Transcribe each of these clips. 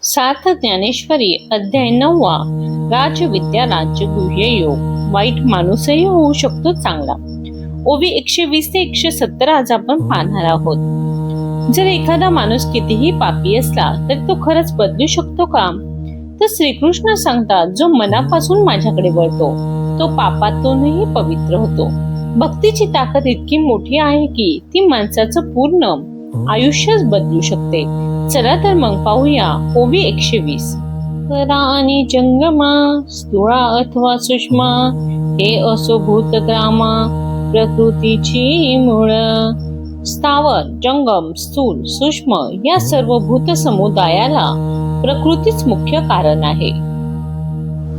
सार्थ ज्ञानेश्वरी अध्याय 9वा राजविद्या राज्यगुह्य योग. वाईट माणूसही होऊ शकतो चांगला. ओवी 120 ते 170 आज आपण पाहणार आहोत. जर एखादा माणूस कितीही पापी असला तर तो खरंच बदलू शकतो का? तर श्रीकृष्ण सांगतात, जो मनापासून माझ्याकडे वळतो तो पापातूनही पवित्र होतो. भक्तीची ताकद इतकी मोठी आहे की ती माणसाचं पूर्ण आयुष्यच बदलू शकते. चला तर मग पाहूया ओवी 120. करा आणि जंगमा स्थूळा अथवा सूक्ष्म हे असो भूतग्रामा प्रकृतीची मूळ. स्थावर, जंगम, स्थूल, सूक्ष्म या सर्व भूत समुदायाला प्रकृतीच मुख्य कारण आहे.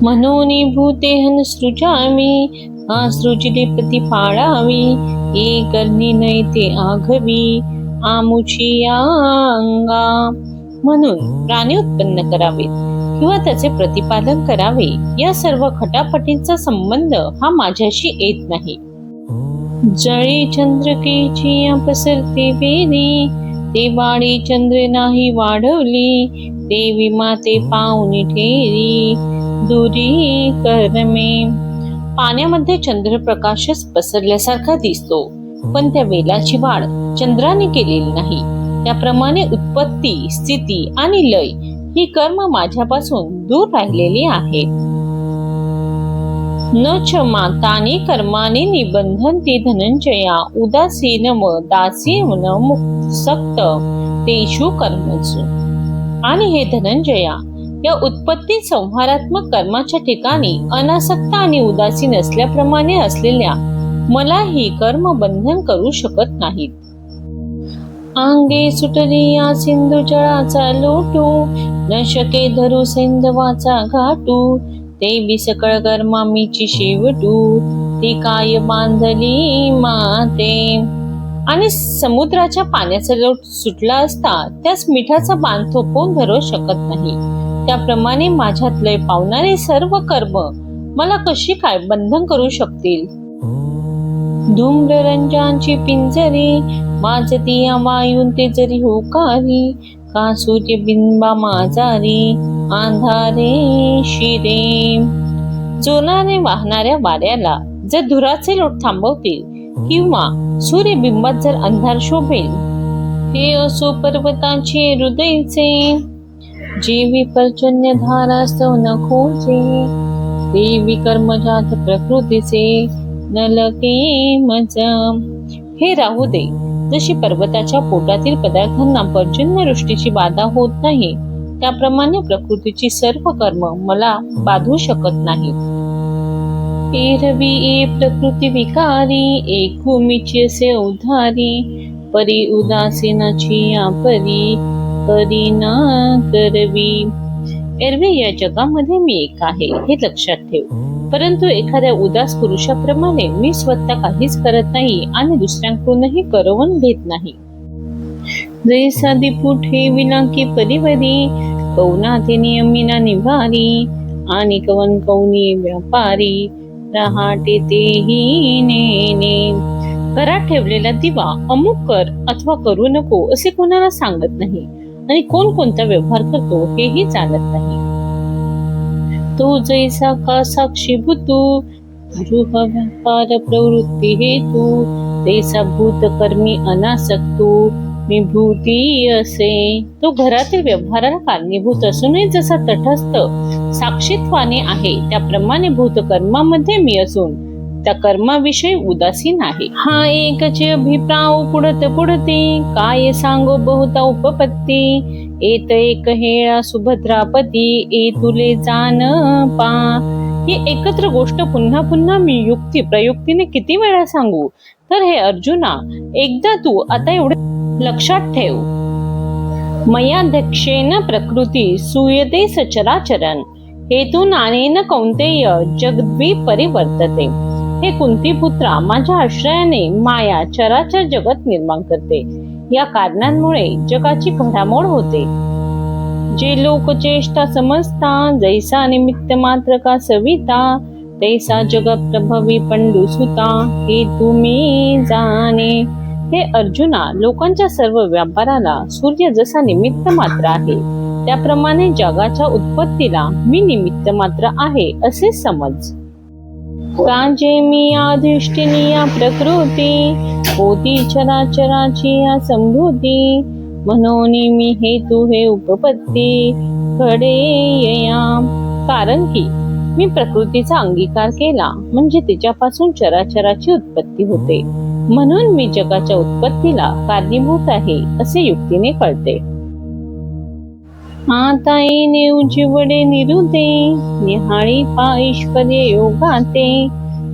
मनोनी भूतेहन सृजामी सृजिले प्रतिपाळावी ये करणी नैते आघवी आमुची अंगा. म्हणून प्राणी उत्पन्न करावेत किंवा त्याचे प्रतिपादन करावे या सर्व खटापटींचा संबंध हा माझ्याशी येत नाही. जळी चंद्रकेची पसरते वेरी ते वाडी चंद्र नाही वाढवली देवी माते पाहुणी ठेरी दुरी करमे. पाण्यामध्ये चंद्रप्रकाशच पसरल्यासारखा दिसतो, पण त्या वेलाची वाढ चंद्राने केलेली नाही. त्याप्रमाणे उत्पत्ती, स्थिती आणि लय ही कर्म माझ्यापासून दूर राहिलेली आहे. न च मातानी कर्माने निबंधन्ति धनंजया उदासीन व दासीन मुक्सक्त तेषु कर्मसु. आणि हे धनंजया, या उत्पत्ती संहारात्मक कर्माच्या ठिकाणी अनासक्त आणि उदासीन असल्याप्रमाणे असलेल्या मला ही कर्म बंधन करू शकत नाहीत. अंगे सुटली या सिंधू जळाचा लोटू न शके धरू सैंधवाचा घाटू ते सकळ कर्मामीची शेवटू ती काय बांधली माते. आणि समुद्राच्या पाण्याचा लोट सुटला असता त्यास मिठाचा बांध थोपवून धरू शकत नाही. त्याप्रमाणे माझ्यात लय पावणारे सर्व कर्म मला कशी काय बंधन करू शकतील. धूम्ररंजांची पिंजरी वाजती या वायून ते जरी होकारी का सूर्यबिंबा माझारी अंधारे शिरे. जोराने वाहणाऱ्या वाऱ्याला जर धुराचे लोट थांबवतील किंवा सूर्यबिंबात जर अंधार शोभेल, हे असो पर्वताचे हृदयचे जेवी पर्जन्य धारास्तव न खोजे देवी कर्मजात प्रकृतीचे नलके मज. हे राहू दे, जशी पर्वताच्या पोटातील पदार्थांना पर्जन्यवृष्टीची बाधा होत नाही त्याप्रमाणे प्रकृतीची सर्व कर्म मला बाधू शकत नाही. एरवी ए प्रकृती विकारी एक भूमीची असे उधारी परी उदासीनाची या परी करी ना करवी. एरवी या जगामध्ये मी एक आहे हे लक्षात ठेव, परंतु एखाद्या उदास पुरुषाप्रमाणे मी स्वतः काहीच करत नाही आणि दुसऱ्यांकडूनही करवून घेत नाही. जैसा दीपू ठेविला की परिवरी कौना ते नियमिना निभारी आणि कवन कौनी व्यापारी रहाटे तेही नेने. घरात ठेवलेला दिवा अमुक कर अथवा करू नको असे कोणाला सांगत नाही आणि कोण कोणता व्यवहार करतो हेही चालत नाही. तो जैसा का साक्षी भूतू गृह व्यापार प्रवृत्ती हेतू तैसा भूत कर्मी अनासक्तू मी भूती असे. तो घरातील व्यवहाराला कारणीभूत असूनही जसा तटस्थ साक्षीत्वाने आहे त्याप्रमाणे भूतकर्मामध्ये मी असून त्या कर्माविषयी उदासीन आहे. हा एकच अभिप्राव पुढत पुढते काय सांगो बहुता उपपत्ती येत एक हेळा सुभद्रापती ए तुले जान पा. ही एकत्र गोष्ट पुन्हा पुन्हा मी युक्ती प्रयुक्तीने किती वेळा सांगू. तर हे अर्जुना, एकदा तू आता एवढे लक्षात ठेव. मयाध्यक्षेन प्रकृती सूयते सचराचरण हेतू नानेन कौंतेय जगद्वी परिवर्तते. हे कुंती पुत्रा, माझ्या आश्रयाने माया चराचर जगत निर्माण करते. या कारणांमुळे जगाची घडामोड होते. जे लोक चेष्टा समजता जैसा निमित्त मात्र का सविता तैसा जग प्रभवी पंडू सुता हे तुम्ही जाणे. हे अर्जुना, लोकांच्या सर्व व्यापाराला सूर्य जसा निमित्त मात्र आहे त्याप्रमाणे जगाच्या उत्पत्तीला मी निमित्त मात्र आहे असे समज. काजे मी या दृष्टीने या प्रकृती, होती चराचराची या संभूती, म्हणून मी हेतू हे उपपत्ती घडे यया. कारण की मी प्रकृतीचा अंगीकार केला म्हणजे तिच्यापासून चराचराची उत्पत्ती होते, म्हणून मी जगाच्या उत्पत्तीला कारणीभूत आहे असे युक्तीने कळते. आता येणे उजिवडे निरुते, निहाळी पा ऐश्वर्य योगाते,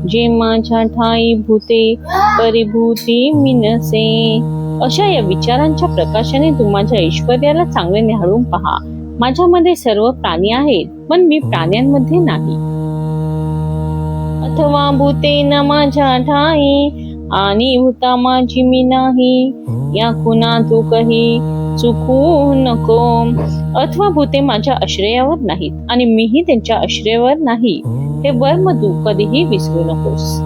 जे माझ्या ठाई भूते परिभूती मिनसे. अशा या विचारांच्या प्रकाशाने तू माझ्या ऐश्वर्याला चांगले निहाळून पहा. माझ्यामध्ये सर्व प्राणी आहेत, पण मी प्राण्यांमध्ये नाही. अथवा भूते न माझ्या ठाई, आणि भूता माझी मी नाही, या खुना तू कही चुकू नको. अथवा भूते माझ्या आश्रयावर नाहीत आणि मीही त्यांच्या आश्रयावर नाही, हे वर्म तू कधीही विसरू नकोस.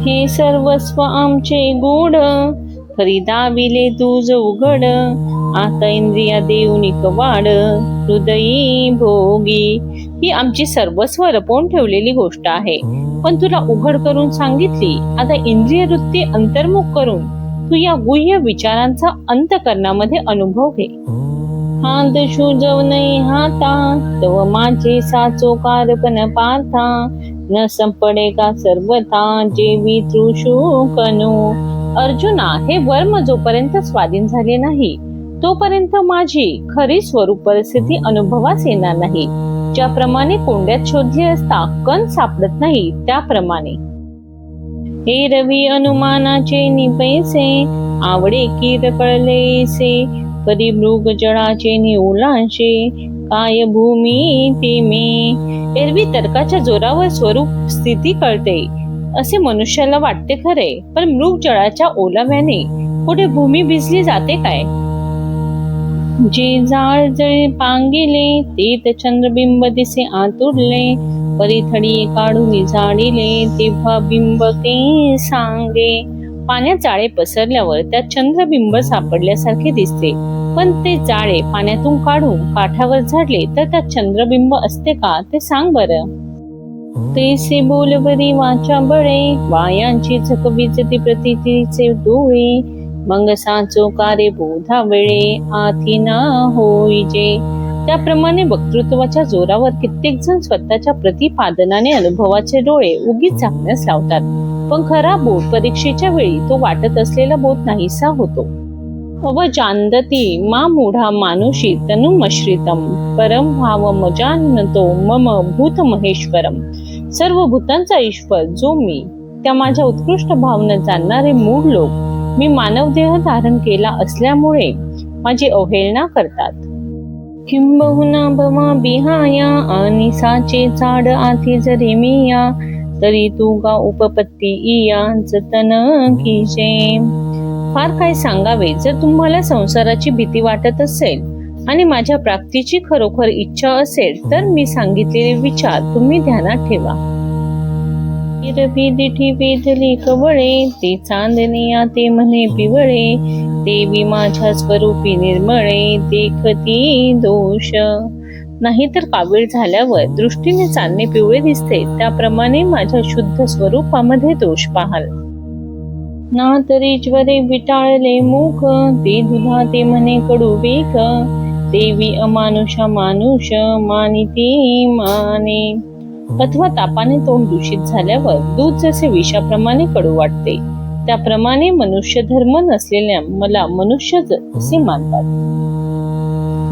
हे सर्वस्व आमचे गूढ, खरी दाविले तुझ उघड, आता इंद्रिया देऊनी कवाड, हृदयी भोगी. ही आमची सर्वस्व लपवून ठेवलेली गोष्ट आहे, पण तुला उघड करून सांगितली. आता इंद्रिय वृत्ती अंतर्मुख करून तू या गुह्य विचारांचा अंतःकरणामध्ये अनुभव घे. हात शुजव नाही हाता, तव माझे साचो कारपण पार्था, न संपडे का सर्वथा जेवी तृषू कनु. अर्जुना, हे वर्म जोपर्यंत स्वाधीन झाले नाही तोपर्यंत माझी खरी स्वरूप परिस्थिती अनुभवास येणार नाही. ज्याप्रमाणे कोंड्यात शोधले असता कण सापडत नाही, त्याप्रमाणे हे रवी अनुमानाचे निपैसे, आवडे कीर कळलेसे, परी मृग जळाचे निउलांशे, काय भूमी ते मे. एरवी तर्काच्या जोरावर स्वरूप स्थिती कळते असे मनुष्याला वाटते खरे, पण मृग जळाच्या ओलाव्याने कुठे भूमी भिजली जाते काय. जे जाळ जळे पांगिले, ते चंद्रबिंब दिसे आतुरले, परिथडी काढून झाडिले, तेव्हा बिंब ते सांगे. पाण्यात जाळे पसरल्यावर त्यात चंद्रबिंब सापडल्यासारखे दिसते, पण ते जाळे पाण्यातून काढून काठावर झाडले तर त्यात चंद्रबिंब असते का ते सांग बरं. तेसे बोलवरी वाचा बळे, वायांची झक विजती प्रतितीचे डोळे, मग साचो कारे बोधा वेळे, आथी ना होईजे. त्याप्रमाणे वक्तृत्वाच्या जोरावर कित्येक जण स्वतःच्या प्रतिपादनाने अनुभवाचे डोळे उगीच झाकण्यास लावतात, पण खरा बोध परीक्षेच्या वेळी तो वाटत असलेला बोध नाहीसा होतो. अवजानती मा मूढा मानुषी तनुमश्रितम, परम भाव मजानतो मम भूत महेश्वरम. सर्व भूतांचा ईश्वर जो मी, त्या माझ्या उत्कृष्ट भावना जाणणारे मूढ लोक मी मानव देह धारण केला असल्यामुळे माझी अवहेलना करतात. किंबहुना भवा बिहाया, आणि साचे चाड आधी जरी मिया, तरी तू गा उपपत्ती इया जतन कीजे. फार काय सांगावे. जर तुम्हाला संसाराची भीती वाटत असेल आणि माझ्या प्राप्तीची खरोखर इच्छा असेल तर मी सांगितलेले विचार तुम्ही ध्यानात ठेवा. दिठी वेधली कवळे, ते चांदनिया ते म्हणे पिवळे, देवी माझ्या स्वरूपी निर्मळे, देखती दोष. नाहीतर कावीळ झाल्यावर दृष्टीने चांदणे पिवळे दिसते, त्याप्रमाणे माझ्या शुद्ध स्वरूपामध्ये दोष पाहाल. ना तरी ज्वरे विटाळले मुख, ते दुधा ते म्हणे कडू वेग, देवी अमानुषा मानुष मानिती माने. अथवा तापाने तोंड दूषित झाल्यावर दूध जसे विषाप्रमाणे कडू वाटते, त्याप्रमाणे मनुष्य धर्म नसलेल्या मला मनुष्यच असे मानतात.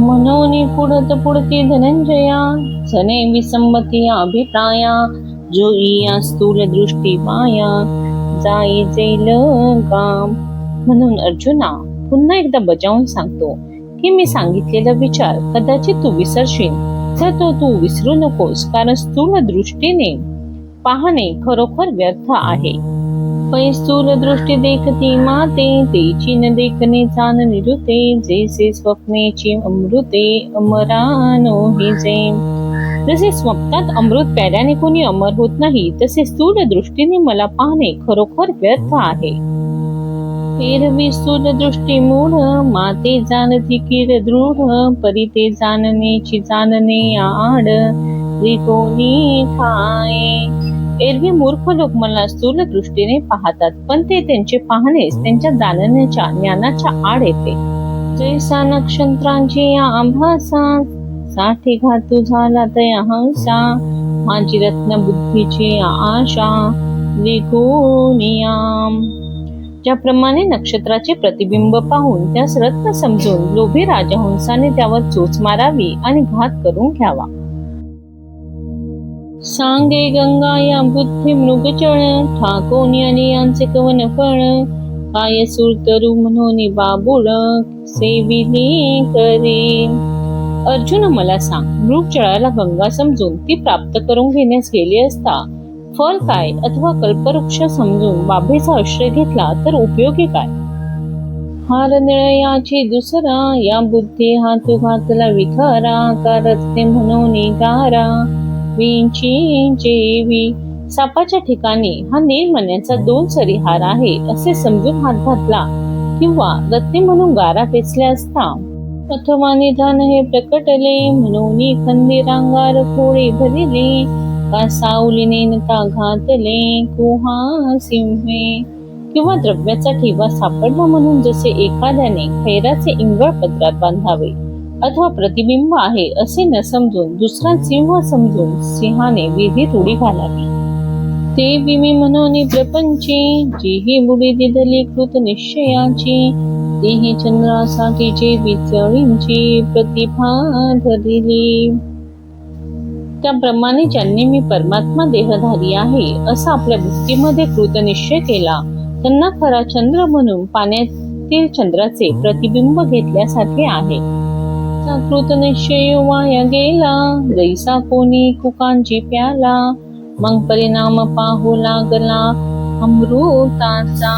मनोनी पुढत पुढती धनंजया, जने विसंमती अभिप्राया, जो इया स्थूल दृष्टी माया, जाई जैल काम. म्हणून अर्जुना, पुन्हा एकदा बजावून सांगतो की मी सांगितलेला विचार कदाचित तू विसरशील, तर तो तू विसरू नकोस, कारण स्थूल दृष्टीने पाहणे खरोखर व्यर्थ आहे. पै स्थूल दृष्टी देखती माते, तेची न देखणे जाण निरुते, जैसे स्वप्नेची अमृते अमरानो हिजे. जसे स्वप्नात अमृत प्याल्याने कोणी अमर होत नाही, तसे स्थूल दृष्टीने मला पाहणे खरोखर व्यर्थ आहे. एरवी स्थूल दृष्टी मूढ, माते जाणती कीड दृढ, परी ते जाणनेची जाणने आड, त्रिकोणी ठाये. एरवी मूर्ख लोक मला स्थूल दृष्टीने पाहतात, पण ते त्यांचे पाहणेच त्यांच्या जाणण्याच्या ज्ञानाच्या आड येते. जैसा नक्षत्रांची या आभासा, साठी घातू झाला तया हंसा, माझी रत्न बुद्धीची आशा, त्रिकोणीयाम. ज्याप्रमाणे नक्षत्राचे प्रतिबिंब पाहून त्यास रत्न समजून लोभी राजहंसाने त्यावर चोच मारावी आणि घात करून घ्यावा. सांगे गंगा या बुद्धी मृगचळ, ठाकोनी आणि यांचे कवन फळ, काय सुरतरू म्हणून बाबुळ, सेविली करे. अर्जुन मला सांग, मृगजळाला गंगा समजून ती प्राप्त करून घेण्यास गेले असता फल काय, अथवा कल्पवृक्ष समजून बाभेचा आश्रय घेतला तर उपयोगी काय. हार निळयाची दुसरा, या बुद्धी हातू घातला विखारा, कारस्ते म्हणून गारा, विंची जेवी. सापाच्या ठिकाणी हा नीलमण्याचा 2 सरी हार आहे असे समजून हात घातला, किंवा रत्ने म्हणून गारा पेचल्या असता, अथवा निधान हे प्रकटले म्हणून खंदिरांगार खोळी भरिली, का सावलीने नका घातले कुहा सिंहे. किंवा द्रव्याचा ठेवा सापडला म्हणून जसे एखाद्याने खैराचे इंगळ पदरात बांधावे, अथवा प्रतिबिंब आहे असे न समजून दुसरा सिंह समजून सिंहाने विधीत उडी घालावी. ते विमी म्हणून प्रपंची, जीही बुडी दिधली कृत निश्चयाची, तेही चंद्रासाठी जे विचळींची प्रतिभा धरिली. त्याप्रमाणे ज्यांनी मी परमात्मा देहधारी आहे असा आपल्या बुद्धीमध्ये कृतनिश्चय केला, त्यांना खरा चंद्र म्हणून पाण्यातील चंद्राचे प्रतिबिंब घेतल्यासारखे आहे. कृतनिश्चय वाया गेला, जैसा कोणी कुकांची प्याला, मग परिणाम पाहू लागला अमृताचा.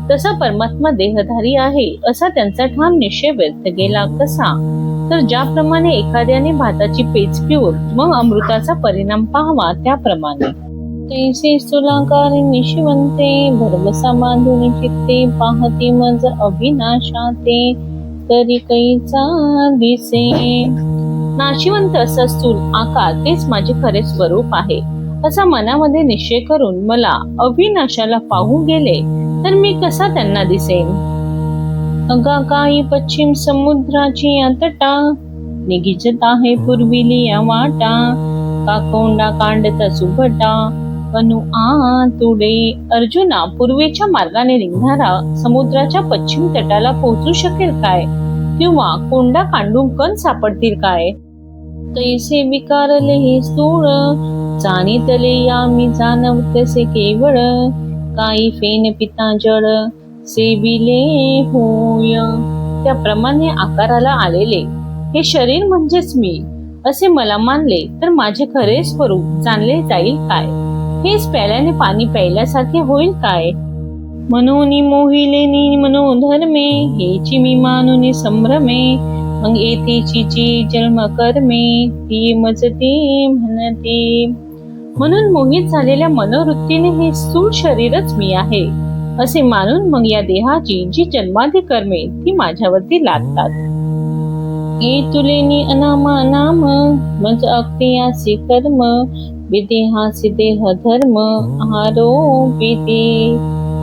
तसा परमात्मा देहधारी आहे असा त्यांचा ठाम निश्चय व्यर्थ गेला. कसा तर ज्याप्रमाणे एखाद्याने भाताची पेच पिऊन मग अमृताचा परिणाम पाहावा त्याप्रमाणे. तैसे स्थूलाकारी निशिवंते, भरमसा बांधून चित्ते, पाहती मज अविनाशाते, तरी कैचा दिसे. नाशिवंत असा स्थूल आकार तेच माझे खरे स्वरूप आहे असा मनामध्ये निश्चय करून मला अविनाशाला पाहून गेले तर मी कसा त्यांना दिसेन. अगा काही पश्चिम समुद्राची या तटा, निघिजत आहे पूर्विली या वाटा, का कोंडा कांडता सुभटा, अनु तुडे. अर्जुना, पूर्वेच्या मार्गाने निघणारा समुद्राच्या पश्चिम तटाला पोहोचू शकेल काय, किंवा कोंडा कांडून कण सापडतील काय. तैसे विकारले हे स्थूळ, जाणितले या मी जाणवतसे केवळ, काही फेन पिता जड, सेविले होय. त्याप्रमाणे आकाराला आलेले हे शरीर म्हणजेच मी असे मला मानले तर माझे खरे स्वरूप जाणले जाईल काय. हेच प्याल्याने पाणी प्यायल्यासारखे होईल काय. म्हणून मोहिले नि मनोधर्मे, हेची मी मानुनी संभ्रमे, मग येथेची जी जन्म कर्मे, ती मजती म्हणते. म्हणून मोहित झालेल्या मनोवृत्तीने हे स्थूल शरीरच मी आहे असे मानून मग या देहाची जी जन्मादी कर्मे ती माझ्यावरती लादतात. हे तुलेनी अनामा नाम, मज अक्रियासी कर्म, विदेहासी देह धर्म आरोपिते.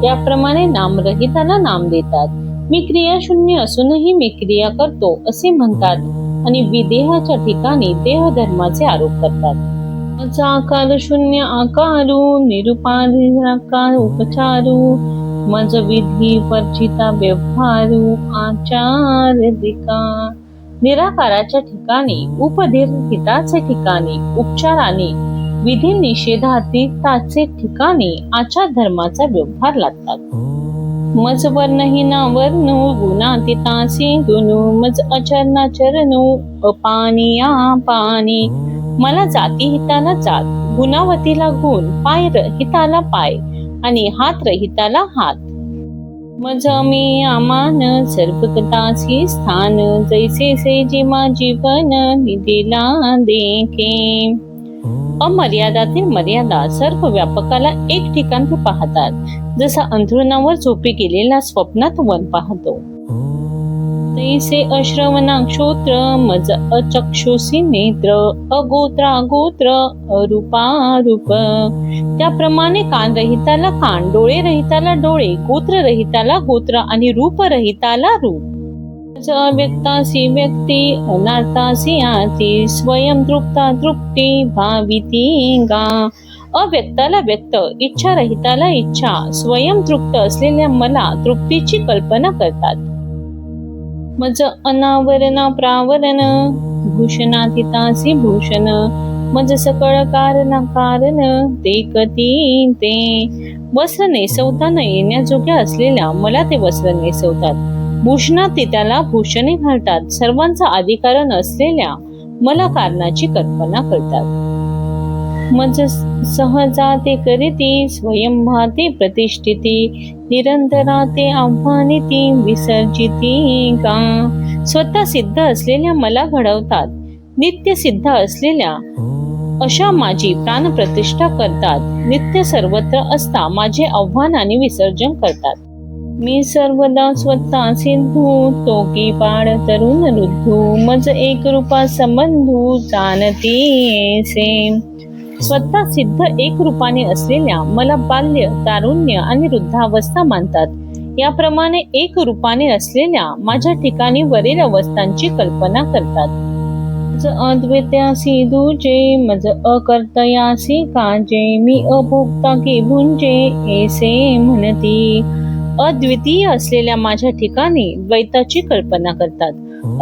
त्याप्रमाणे नामरहिताला नाम देतात. मी क्रियाशून्य असूनही मी क्रिया करतो असे म्हणतात आणि विदेहाच्या ठिकाणी देहधर्माचे आरोप करतात. माझा आकार शून्य आकारू, निरुपाधिकार उपचारू, मज विधी वर्जिता व्यवहारू, आचारदिका. निराकाराच्या ठिकाणी, उपधिरहिताचे ठिकाणी, उपचाराने, विधी निषेधातीताचे ठिकाणी आचार धर्माचा व्यवहार लागतात. मज वर्णहीना वर्णू, गुणातीतासी गुणू, मज अचरणा चरणू, अपानिया पाणी. मला जाती हिताला जात, गुणावतीला गुण, पाय रहिताला पाय आणि हात रहिताला हात. मज मी आमान, सर्वगतासी स्थान, जैसे से जिमा जीवन निधीला देखे. अमर्यादा ते मर्यादा सर्व व्यापकाला एक ठिकाण ते पाहतात, जसा अंथरुणावर झोपी गेलेला स्वप्नात वन पाहतो. तैसे अश्रवणाक्षोत्र मज अचक्षुषी नेत्र, अगोत्रागोत्र अरूपारूप. त्याप्रमाणे कान रहिताला कान, डोळे रहिताला डोळे, गोत्र रहिताला गोत्र आणि रूप रहिताला रूप. अव्यक्तासी व्यक्ती, अनार्थासी आर्ती, स्वयं तृप्ता तृप्ती भाविती गा. अव्यक्ताला व्यक्त, इच्छा रहिताला इच्छा, स्वयं तृप्त असलेल्या मला तृप्तीची कल्पना करतात. मज अनावरण प्रावरण, भूषणातीतासी भूषण, मज सकळ कारण कारण ते कती ते. वस्त्र नेसवता न येण्याजोग्या असलेल्या मला ते वस्त्र नेसवतात. भूषणात ते त्याला भूषणे घालतात. सर्वांचा अधिकारण असलेल्या मला कारणाची कल्पना करतात. मज सहजा ते करीती, स्वयंभाते प्रतिष्ठिती, निरंतरा ते आव्हानिती विसर्जिती का. स्वतः सिद्ध असलेल्या मला घडवतात. नित्य सिद्ध असलेल्या अशा माझी प्राणप्रतिष्ठा करतात. नित्य सर्वत्र असता माझे आव्हान आणि विसर्जन करतात. मी सर्वदा स्वतः सिद्धू, तो की पाड तरुण रुद्धू, मज एक रूपा संबंधू जाणती ऐसे. स्वतः सिद्ध एक रूपाने असलेल्या मला बाल्य, तारुण्य आणि वृद्धावस्था मानतात. याप्रमाणे एक रूपाने असलेल्या माझ्या ठिकाणी वरील अवस्थांची कल्पना करतात. मज अद्वैत्यासी दूजे, मज अकर्तयासी काजे, मी अभोक्ता की भुंजे ऐसे म्हणती. अद्वितीय असलेल्या माझ्या ठिकाणी द्वैताची कल्पना करतात.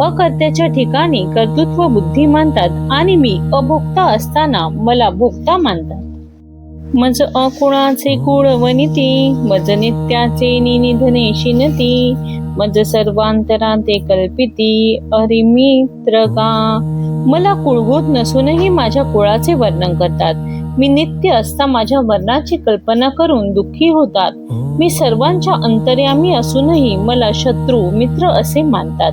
अकर्त्याच्या ठिकाणी कर्तृत्व बुद्धी मानतात आणि मी अभोक्ता असताना मला भोक्ता मानतात. मज अकुळाचे कुळ वनिती, मज नित्याचे निनिधने शिनती, मज सर्वांतरांते कल्पिती अरिमित्र का. मला कुळभूत नसूनही माझ्या कुळाचे वर्णन करतात. मी नित्य असता माझ्या वर्णाची कल्पना करून दुःखी होतात. मी सर्वांच्या अंतर्यामी असूनही मला शत्रू मित्र असे मानतात.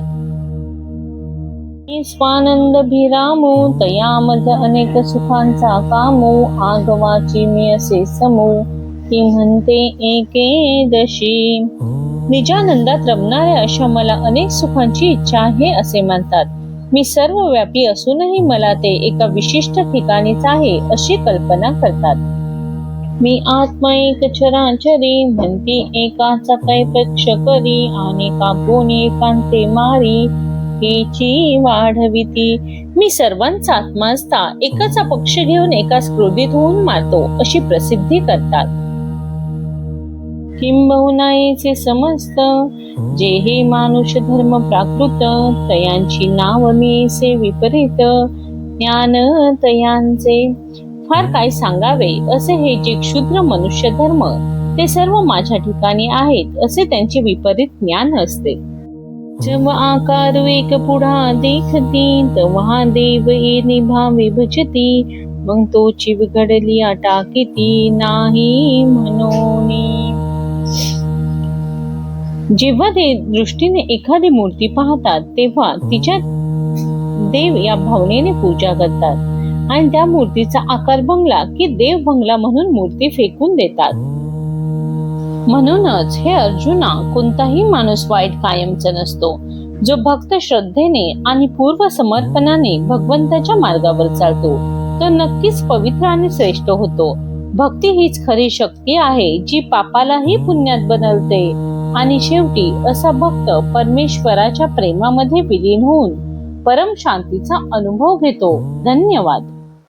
मी स्वानंद भिरामू, तया मज अनेक सुखांचा कामू, आगवाची मी असे समू, ती म्हणते एकेदशी. निजानंदात रमणाऱ्या अशा मला अनेक सुखांची इच्छा आहे असे मानतात. मी सर्वव्यापी असूनही मला ते एका विशिष्ट ठिकाणीच आहे अशी कल्पना करतात. मी आत्मा एक चराचरी, म्हणती एकाचा कैपेक्ष करी, आणि कापून एकांते मारी हेची वाढविती. मी सर्वांचा आत्मा असता एकाचा पक्ष घेऊन एकाच क्रोधित होऊन मारतो अशी प्रसिद्धी करतात. किंबहुनाचे समस्त, जे हे मानुष धर्म प्राकृत, तयांची नाव मी से विपरीत, ज्ञान तयांचे. फार काय सांगावे असे हे जे क्षुद्र मनुष्य धर्म, ते सर्व माझ्या ठिकाणी आहेत असे त्यांचे विपरीत ज्ञान असते. जब आकार एक पुढा देखती, तव्हा देव येणे भावे भजती, मग तोची बिघडली टाकीती नाही म्हणून. जेव्हा ते दृष्टीने एखादी मूर्ती पाहतात तेव्हा तिच्या देव या भावनेने पूजा करतात आणि त्या मूर्तीचा आकार भंगला की देव भंगला म्हणून मूर्ती फेकून देतात. म्हणूनच हे अर्जुना, कोणताही माणूस वाईट कायमचा नसतो. जो भक्त श्रद्धेने आणि पूर्व समर्पणाने भगवंताच्या मार्गावर चालतो तो नक्कीच पवित्र आणि श्रेष्ठ होतो. भक्ती हीच खरी शक्ती आहे जी पापालाही पुण्यात बनवते आणि शेवटी असा भक्त परमेश्वराच्या प्रेमामध्ये विलीन होऊन परम शांतीचा अनुभव घेतो. धन्यवाद.